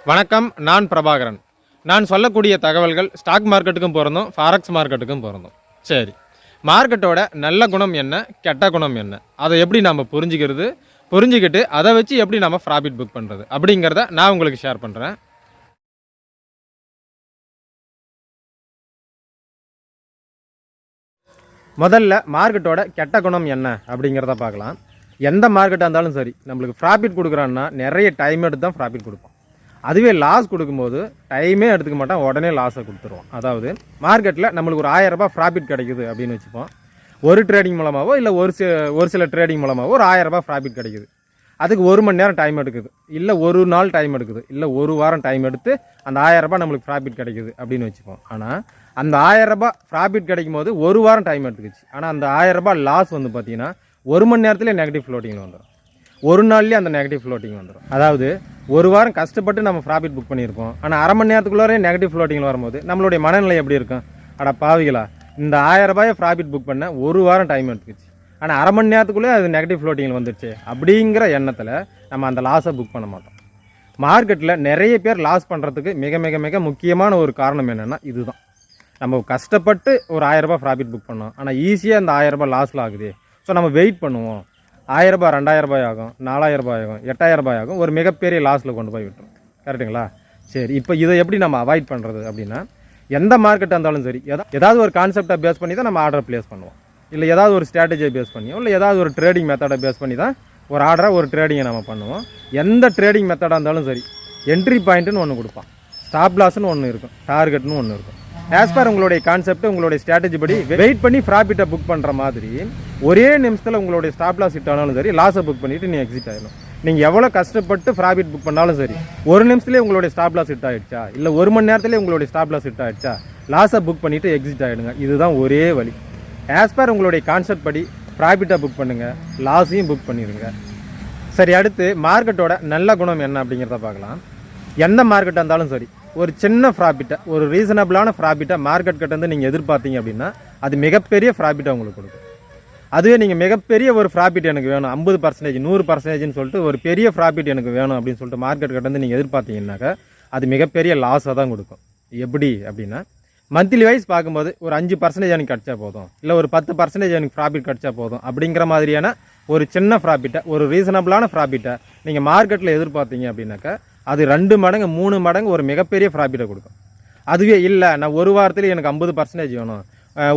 வணக்கம், நான் பிரபாகரன். நான் சொல்லக்கூடிய தகவல்கள் ஸ்டாக் மார்க்கெட்டுக்கும் பொருந்தும், ஃபாரெக்ஸ் மார்க்கெட்டுக்கும் பொருந்தும். சரி, மார்க்கெட்டோட நல்ல குணம் என்ன, கெட்ட குணம் என்ன, அதை எப்படி நம்ம புரிஞ்சுக்கிட்டு அதை வச்சு எப்படி நம்ம ப்ராஃபிட் புக் பண்ணுறது அப்படிங்கிறத நான் உங்களுக்கு ஷேர் பண்ணுறேன். முதல்ல மார்க்கெட்டோட கெட்ட குணம் என்ன அப்படிங்கிறத பார்க்கலாம். எந்த மார்க்கெட்டாக இருந்தாலும் சரி, நம்மளுக்கு ப்ராஃபிட் கொடுக்குறான்னா நிறைய டைம் எடுத்து தான் ப்ராஃபிட் கொடுப்போம். அதுவே லாஸ் கொடுக்கும்போது டைமே எடுத்துக்க மாட்டோம், உடனே லாஸை கொடுத்துருவோம். அதாவது மார்க்கெட்டில் நம்மளுக்கு ஒரு 1000 ரூபாய் ப்ராஃபிட் கிடைக்குது அப்படின்னு வச்சுப்போம். ஒரு ட்ரேடிங் மூலமாகவோ இல்லை ஒரு சில ட்ரேடிங் மூலமாகவோ ஒரு 1000 ரூபாய் ப்ராஃபிட் கிடைக்குது. அதுக்கு 1 மணி நேரம் டைம் எடுக்குது, இல்லை ஒரு நாள் டைம் எடுக்குது, இல்லை ஒரு வாரம் டைம் எடுத்து அந்த 1000 ரூபாய் நம்மளுக்கு ப்ராஃபிட் கிடைக்குது அப்படின்னு வச்சுப்போம். ஆனால் அந்த 1000 ரூபாய் ப்ராஃபிட் கிடைக்கும் போது ஒரு வாரம் டைம் எடுத்துக்கிச்சு. ஆனால் அந்த 1000 ரூபாய் லாஸ் வந்து பார்த்தீங்கன்னா 1 மணி நேரத்துலேயே நெகட்டிவ் ஃப்ளோட்டிங்கில் வந்துடும், ஒரு நாள்லேயே அந்த நெகட்டிவ் ஃப்ளோட்டிங் வந்துடும். அதாவது ஒரு வாரம் கஷ்டப்பட்டு நம்ம ப்ராஃபிட் புக் பண்ணியிருப்போம், ஆனால் அரை மணி நேரத்துக்குள்ளே நெகட்டிவ் ஃப்ளோட்டிங்கில் வரும்போது நம்மளுடைய மனநிலை எப்படி இருக்கும்? அட பாவிகளா, இந்த 1000 ரூபாயை ப்ராஃபிட் புக் பண்ண ஒரு வாரம் டைம் எடுத்துக்கிச்சு, ஆனால் அரை மணி நேரத்துக்குள்ளே அது நெகட்டிவ் ஃப்ளோட்டிங்கில் வந்துடுச்சு அப்படிங்கிற எண்ணத்தில் நம்ம அந்த லாஸை புக் பண்ண மாட்டோம். மார்க்கெட்டில் நிறைய பேர் லாஸ் பண்ணுறதுக்கு மிக மிக மிக முக்கியமான ஒரு காரணம் என்னென்னா இதுதான். நம்ம கஷ்டப்பட்டு ஒரு 1000 ரூபாய் ப்ராஃபிட் புக் பண்ணோம், ஆனால் ஈஸியாக அந்த 1000 ரூபாய் லாஸில் ஆகுது. ஸோ நம்ம வெயிட் பண்ணுவோம், 1000 ரூபாய் 2000 ரூபாய் ஆகும், 4000 ரூபாய் ஆகும், 8000 ரூபாய் ஆகும், ஒரு மிகப்பெரிய லாஸில் கொண்டு போய் விட்டுரும். கரெக்டுங்களா? சரி, இப்போ இதை எப்படி நம்ம அவாய்ட் பண்ணுறது அப்படின்னா, எந்த மார்க்கெட்டாக இருந்தாலும் சரி, ஏதாவது ஒரு கான்செப்டை பேஸ் பண்ணி தான் நம்ம ஆர்டர் பிளேஸ் பண்ணுவோம், இல்லை ஏதாவது ஒரு ஸ்ட்ராட்டஜியை பேஸ் பண்ணியோ இல்லை ஏதாவது ஒரு ட்ரேடிங் மெத்தடை பேஸ் பண்ணி தான் ஒரு ஆர்டரை ஒரு ட்ரேடிங்கை நம்ம பண்ணுவோம். எந்த ட்ரேடிங் மெத்தடாக இருந்தாலும் சரி, என்ட்ரி பாயிண்ட்டுன்னு ஒன்று கொடுப்பான், ஸ்டாப் லாஸ்ன்னு ஒன்று இருக்கும், டார்கெட்னு ஒன்று இருக்கும். ஆஸ் பர் உங்களுடைய கான்செப்ட், உங்களுடைய ஸ்ட்ராட்டஜி படி வெயிட் பண்ணி ப்ராஃபிட்டை புக் பண்ணுற மாதிரி ஒரே நிமிஷத்தில் உங்களுடைய ஸ்டாப் லாஸ் ஹிட் ஆனாலும் சரி, லாஸை புக் பண்ணிவிட்டு நீ எக்ஸிட் ஆகிடும். நீங்கள் எவ்வளோ கஷ்டப்பட்டு ப்ராஃபிட் புக் பண்ணாலும் சரி, ஒரு நிமிஷத்துலேயே உங்களுடைய ஸ்டாப் லாஸ் ஹிட் ஆகிடுச்சா, இல்லை ஒரு மணி நேரத்துலேயே உங்களுடைய ஸ்டாப் லாஸ் ஹிட் ஆகிடுச்சா, லாஸை புக் பண்ணிவிட்டு எக்ஸிட் ஆகிடுங்க. இதுதான் ஒரே வழி. ஆஸ் பர் உங்களுடைய கான்செப்ட் படி ப்ராஃபிட்டை புக் பண்ணுங்கள், லாஸையும் புக் பண்ணிடுங்க. சரி, அடுத்து மார்க்கெட்டோட நல்ல குணம் என்ன அப்படிங்கிறத பார்க்கலாம். எந்த மார்க்கெட்டாக இருந்தாலும் சரி, ஒரு சின்ன ப்ராஃபிட்டை, ஒரு ரீசனபிளான ப்ராஃபிட்டை மார்க்கெட் கிட்ட வந்து நீங்கள் எதிர்பார்த்தீங்க அப்படின்னா அது மிகப்பெரிய ப்ராஃபிட்டை உங்களுக்கு கொடுக்கும். அதுவே நீங்கள் மிகப்பெரிய ஒரு ப்ராஃபிட் எனக்கு வேணும், 50%, 100%ன்னு சொல்லிட்டு ஒரு பெரிய ப்ராஃபிட் எனக்கு வேணும் அப்படின்னு சொல்லிட்டு மார்க்கெட் கிட்ட வந்து நீங்கள் எதிர்பார்த்தீங்கன்னாக்கா அது மிகப்பெரிய லாஸாக தான் கொடுக்கும். எப்படி அப்படின்னா, மந்த்லி வைஸ் பார்க்கும்போது ஒரு 5% எனக்கு கிடச்சா போதும், இல்லை ஒரு 10% எனக்கு ப்ராஃபிட் கிடச்சா போதும் அப்படிங்கிற மாதிரியான ஒரு சின்ன ப்ராஃபிட்டை, ஒரு ரீசனபிளான ப்ராஃபிட்டை நீங்கள் மார்க்கெட்டில் எதிர்பார்த்தீங்க அப்படின்னாக்கா அது 2 மடங்கு 3 மடங்கு ஒரு மிகப்பெரிய ப்ராஃபிட்டை கொடுக்கும். அதுவே இல்லை, நான் ஒரு வாரத்தில் எனக்கு 50% வேணும்,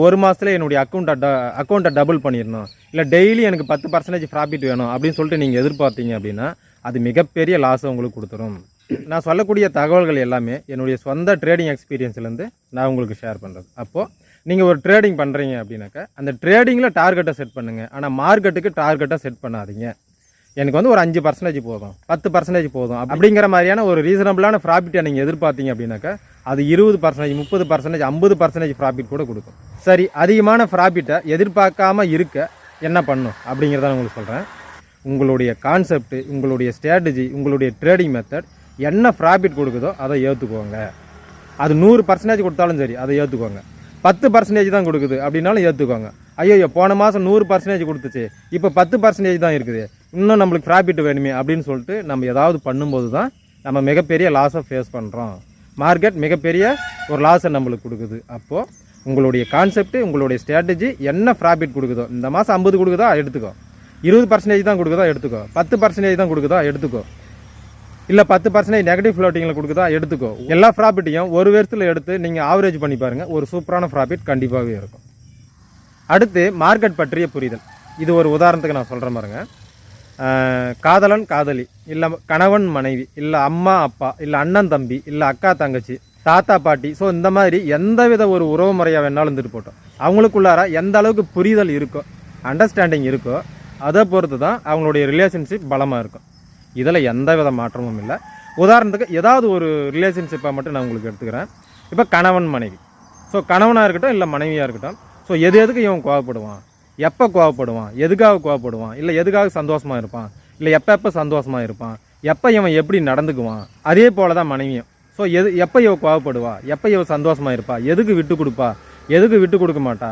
ஒரு மாதத்தில் என்னுடைய அக்கௌண்ட்டை டபுள் பண்ணிடணும், இல்லை டெய்லி எனக்கு 10% ப்ராஃபிட் வேணும் அப்படின்னு சொல்லிட்டு நீங்கள் எதிர்பார்த்தீங்க அப்படின்னா அது மிகப்பெரிய லாஸை உங்களுக்கு கொடுத்துரும். நான் சொல்லக்கூடிய தகவல்கள் எல்லாமே என்னுடைய சொந்த ட்ரேடிங் எக்ஸ்பீரியன்ஸ்லேருந்து நான் உங்களுக்கு ஷேர் பண்ணுறது. அப்போது நீங்கள் ஒரு ட்ரேடிங் பண்ணுறீங்க அப்படின்னாக்கா அந்த ட்ரேடிங்கில் டார்கெட்டை செட் பண்ணுங்கள், ஆனால் மார்க்கெட்டுக்கு டார்கெட்டை செட் பண்ணாதீங்க. எனக்கு வந்து ஒரு 5% போதும், 10% போதும் அப்படிங்கிற மாதிரியான ஒரு ரீசனபிளான ப்ராஃபிட்டை நீங்கள் எதிர்பார்த்தீங்க அப்படின்னாக்கா அது 20%, 30%, 50% ப்ராஃபிட் கூட கொடுக்கும். சரி, அதிகமான ப்ராஃபிட்டை எதிர்பார்க்காமல் இருக்க என்ன பண்ணும் அப்படிங்கிறத நான் உங்களுக்கு சொல்கிறேன். உங்களுடைய கான்செப்ட், உங்களுடைய ஸ்ட்ராட்டஜி, உங்களுடைய ட்ரேடிங் மெத்தட் என்ன ப்ராஃபிட் கொடுக்குதோ அதை ஏற்றுக்கோங்க. அது 100% கொடுத்தாலும் சரி அதை ஏற்றுக்கோங்க. 10% தான் கொடுக்குது அப்படின்னாலும் ஏற்றுக்கோங்க. ஐயோ, போன மாதம் 100% கொடுத்துச்சு, இப்போ 10% தான் இருக்குது, இன்னும் நம்மளுக்கு ப்ராஃபிட் வேணுமே அப்படின்னு சொல்லிட்டு நம்ம ஏதாவது பண்ணும்போது தான் நம்ம மிகப்பெரிய லாஸை ஃபேஸ் பண்ணுறோம். மார்க்கெட் மிகப்பெரிய ஒரு லாஸை நம்மளுக்கு கொடுக்குது. அப்போது உங்களுடைய கான்செப்ட், உங்களுடைய ஸ்ட்ராட்டஜி என்ன ப்ராஃபிட் கொடுக்குதோ, இந்த மாதம் 50 கொடுக்குதா எடுத்துக்கோ, 20% தான் கொடுக்குதா எடுத்துக்கோ, 10% தான் கொடுக்குதா எடுத்துக்கோ, இல்லை 10% நெகட்டிவ் ஃப்ளோட்டிங்கில் கொடுக்குதா எடுத்துக்கோ. எல்லா ப்ராஃபிட்டையும் ஒரு வருஷத்தில் எடுத்து நீங்கள் ஆவரேஜ் பண்ணி பாருங்கள், ஒரு சூப்பரான ப்ராஃபிட் கண்டிப்பாகவே இருக்கும். அடுத்து மார்க்கெட் பற்றிய புரிதல். இது ஒரு உதாரணத்துக்கு நான் சொல்கிற மாதிரிங்க. காதலன் காதலி, இல்லை கணவன் மனைவி, இல்லை அம்மா அப்பா, இல்லை அண்ணன் தம்பி, இல்லை அக்கா தங்கச்சி, தாத்தா பாட்டி, ஸோ இந்த மாதிரி எந்தவித ஒரு உறவு முறையாக வேணாலும் இருந்துட்டு போட்டோம், அவங்களுக்குள்ளார எந்த அளவுக்கு புரிதல் இருக்கோ, அண்டர்ஸ்டாண்டிங் இருக்கோ, அதை பொறுத்து தான் அவங்களுடைய ரிலேஷன்ஷிப் பலமாக இருக்கும். இதில் எந்த வித மாற்றமும் இல்லை. உதாரணத்துக்கு ஏதாவது ஒரு ரிலேஷன்ஷிப்பை மட்டும் நான் உங்களுக்கு எடுத்துக்கிறேன். இப்போ கணவன் மனைவி, ஸோ கணவனாக இருக்கட்டும் இல்லை மனைவியாக இருக்கட்டும், ஸோ எதுக்கு இவன் கோவப்படுவான், எப்போ கோவப்படுவான், எதுக்காக கோவப்படுவான், இல்லை எதுக்காக சந்தோஷமாக இருப்பான், இல்லை எப்போ சந்தோஷமாக இருப்பான், எப்போ இவன் எப்படி நடந்துக்குவான், அதே போல் தான் மனைவியும். ஸோ எப்போ இவன் கோவப்படுவா, எப்போ இவன் சந்தோஷமாக இருப்பா, எதுக்கு விட்டு கொடுப்பா, எதுக்கு விட்டு கொடுக்க மாட்டா,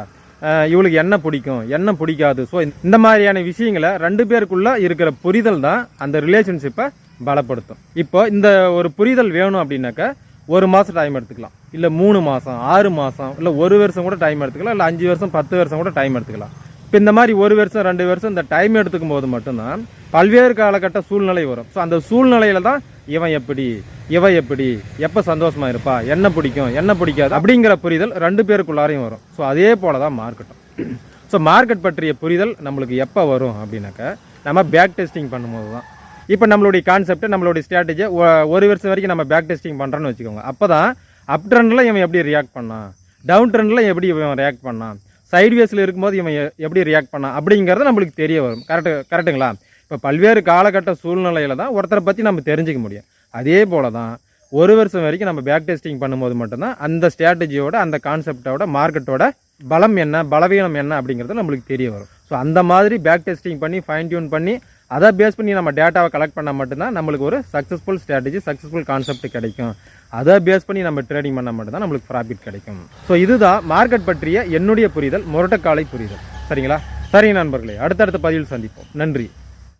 இவளுக்கு என்ன பிடிக்கும் என்ன பிடிக்காது. ஸோ இந்த மாதிரியான விஷயங்களை 2 பேருக்குள்ளே இருக்கிற புரிதல் தான் அந்த ரிலேஷன்ஷிப்பை பலப்படுத்தும். இப்போ இந்த ஒரு புரிதல் வேணும் அப்படின்னாக்கா 1 மாதம் டைம் எடுத்துக்கலாம், இல்லை 3 மாதம், 6 மாதம், இல்லை 1 வருஷம் கூட டைம் எடுத்துக்கலாம், இல்லை 5 வருஷம் 10 வருஷம் கூட டைம் எடுத்துக்கலாம். இப்போ இந்த மாதிரி 1 வருஷம் 2 வருஷம் இந்த டைம் எடுத்துக்கும் போது மட்டும்தான் பல்வேறு காலகட்ட சூழ்நிலை வரும். ஸோ அந்த சூழ்நிலையில தான் இவன் எப்படி, இவ எப்படி, எப்போ சந்தோஷமா இருப்பா, என்ன பிடிக்கும் என்ன பிடிக்காது அப்படிங்கிற புரிதல் 2 பேருக்குள்ளாரையும் வரும். ஸோ அதே போல தான் மார்க்கெட்டும். ஸோ மார்க்கெட் பற்றிய புரிதல் நம்மளுக்கு எப்போ வரும் அப்படின்னாக்கா நம்ம பேக் டெஸ்டிங் பண்ணும்போது தான். இப்போ நம்மளுடைய கான்செப்ட், நம்மளுடைய ஸ்ட்ராட்டஜியை 1 வருஷம் வரைக்கும் நம்ம பேக் டெஸ்டிங் பண்ணுறோன்னு வச்சுக்கோங்க. அப்போ தான் அப் ட்ரெண்டில் இவன் எப்படி ரியாக்ட் பண்ணான், டவுன் ட்ரெண்டில் எப்படி இவன் ரியாக்ட் பண்ணான், சைட்வேஸில் இருக்கும்போது இவன் எப்படி ரியாக்ட் பண்ணான் அப்படிங்கிறது நம்மளுக்கு தெரிய வரும். கரெக்டுங்களா? இப்போ பல்வேறு காலகட்ட சூழ்நிலையில் தான் ஒருத்தரை பற்றி நம்ம தெரிஞ்சிக்க முடியும். அதே போல தான் 1 வருஷம் வரைக்கும் நம்ம பேக் டெஸ்டிங் பண்ணும்போது மட்டும்தான் அந்த ஸ்ட்ராட்டஜியோட, அந்த கான்செப்டோட, மார்க்கெட்டோட பலம் என்ன, பலவீனம் என்ன அப்படிங்கிறது நம்மளுக்கு தெரிய வரும். ஸோ அந்த மாதிரி பேக் டெஸ்டிங் பண்ணி ஃபைன் டியூன் பண்ணி அதை பேஸ் பண்ணி நம்ம டேட்டாவை கலெக்ட் பண்ணால் மட்டும்தான் நம்மளுக்கு ஒரு சக்ஸஸ்ஃபுல் ஸ்ட்ராட்டஜி, சக்ஸஸ்ஃபுல் கான்செப்ட் கிடைக்கும். அதை பேஸ் பண்ணி நம்ம ட்ரேடிங் பண்ணால் மட்டும்தான் நம்மளுக்கு ப்ராஃபிட் கிடைக்கும். ஸோ இதுதான் மார்க்கெட் பற்றிய என்னுடைய புரிதல், முரட்டக்காலை புரிதல். சரிங்களா? சரி நண்பர்களே, அடுத்தடுத்த பதிவில் சந்திப்போம். நன்றி.